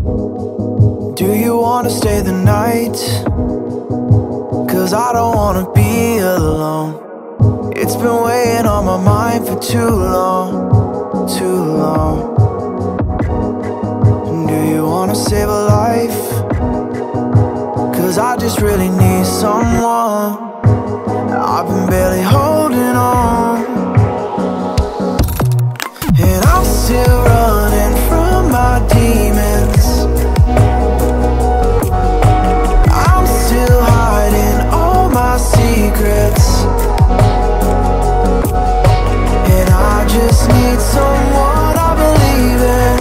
Do you wanna stay the night? 'Cause I don't wanna be alone. It's been weighing on my mind for too long, too long. Do you wanna save a life? 'Cause I just really need someone. I've been barely holding on, and I'm still running from my demons. I'm still hiding all my secrets, and I just need someone I believe in.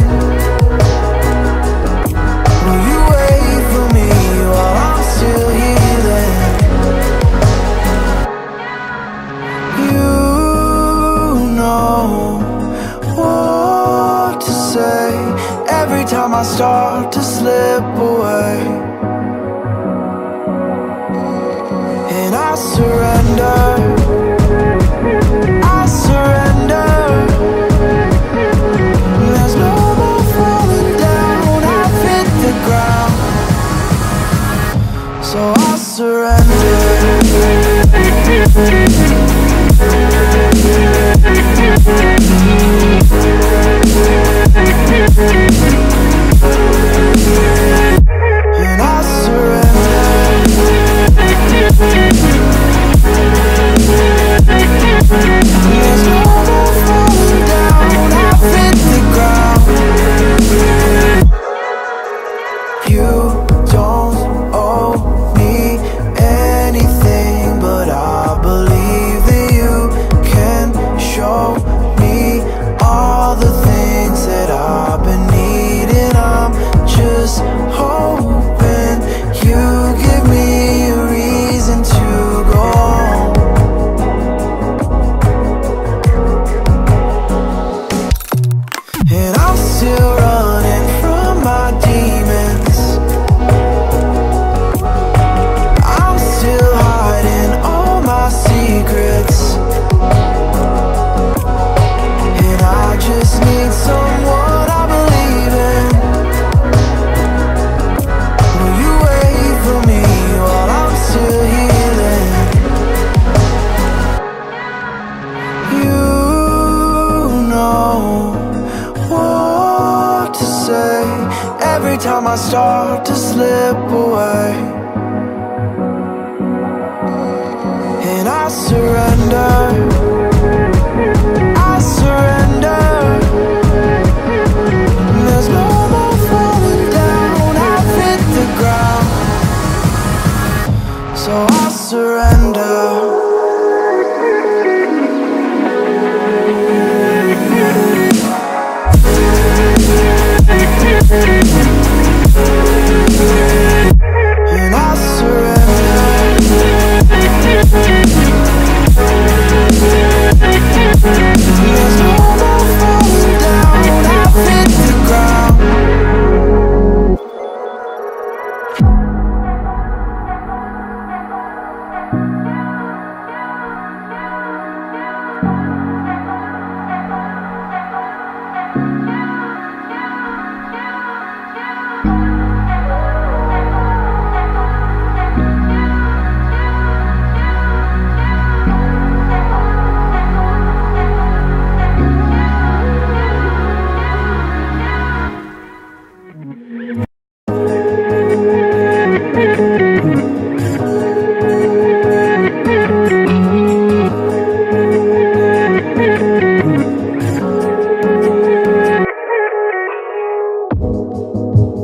Will you wait for me while I'm still healing? You know what to say every time I start to slip away, and I surrender, I surrender. There's no more falling down, I've hit the ground, so I surrender. And I surrender. There's no more falling down, I've hit the ground. You don't owe me anything, but I believe that you can show me all the things that I've been needing. I'm just hoping you give me a reason to go on. And I'm still running from my demons. I'm still hiding all my secrets, and I just need someone I believe in. Will you wait for me while I'm still healing? You know what to say every time I start to slip away, and I surrender, I surrender. There's no more falling down, I've hit the ground, so I surrender. And I surrender. There's no more falling down, I've hit the ground.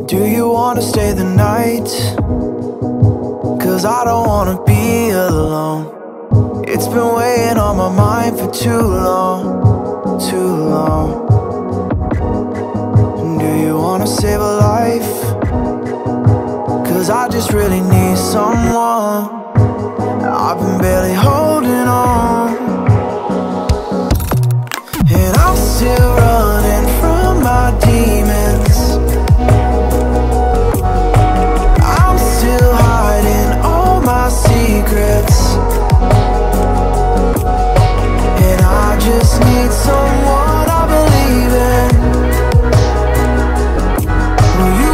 Do you wanna stay the night? 'Cause I don't wanna be alone. It's been weighing on my mind for too long, too long. Do you wanna save a life? 'Cause I just really need someone. I've been barely holding on, and I'm still running from my demons. I'm still hiding all my secrets, and I just need someone I believe in. Will you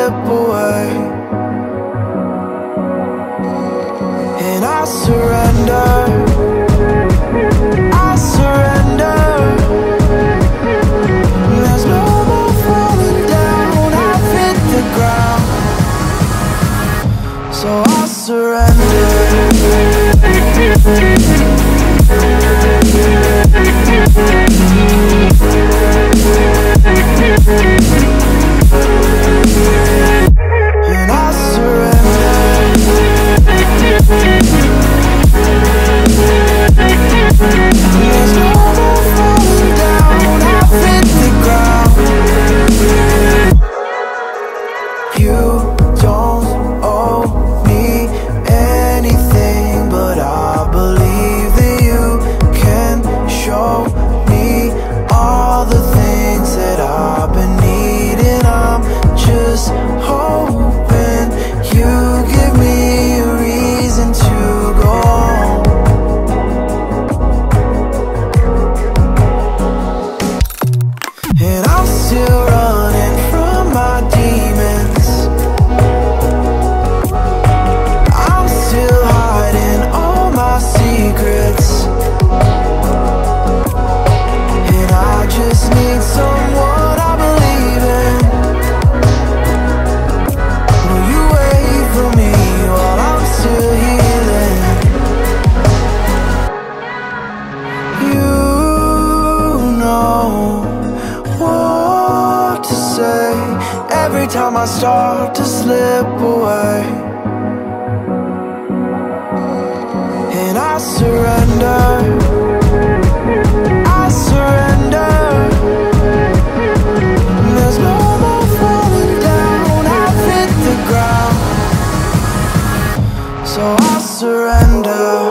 slip away. And I surrender, I surrender. There's no more falling down, I've hit the ground. So I surrender. And I surrender. There's no more falling down, I've hit the ground. You don't owe me anything, but I believe that you can show me all the things that I've been needing. I'm just hoping you give me a reason to go on. And I'm still running from my demons. I'm still hiding all my secrets. And I just need someone I believe in. Will you wait for me while I'm still healing? You know what to say every time I start to slip away. And I surrender, I surrender. There's no more falling down, I've hit the ground. So I surrender.